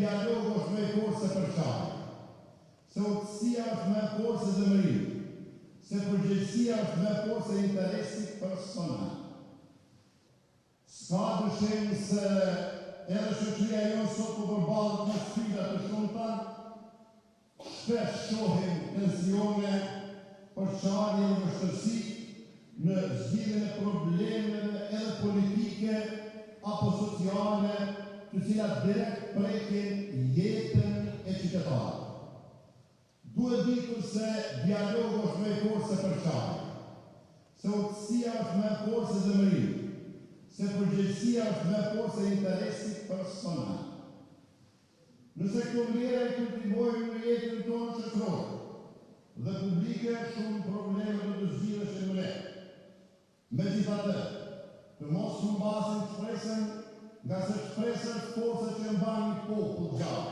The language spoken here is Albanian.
dialogu është me forë se përçarje, se utësia është me forë se zemërim, se përgjegjësia është me forë se interesit personal. Ska dyshim se edhe shoqëria jonë sot po përballet me sfida të shumta, shpesh shohim tensione, përçarje dhe vështirësi në zgjidhjen e problemeve edhe politike apo sociale, të cilat direkt prekin jetën e qytetarëve. Duhet ditur se dialogu është me forë se përçarje, se utësia është me forë se zemërim, se përgjegjësia është me forë se interesit personal. Nëse këto vlera i kultivojmë në jetën tonë shoqërore dhe publike, shumë probleme do të zgjidhen më lehtë. Megjithatë, të mos humbasim shpresën, nga se shpresa është forca që mban një popull gjallë.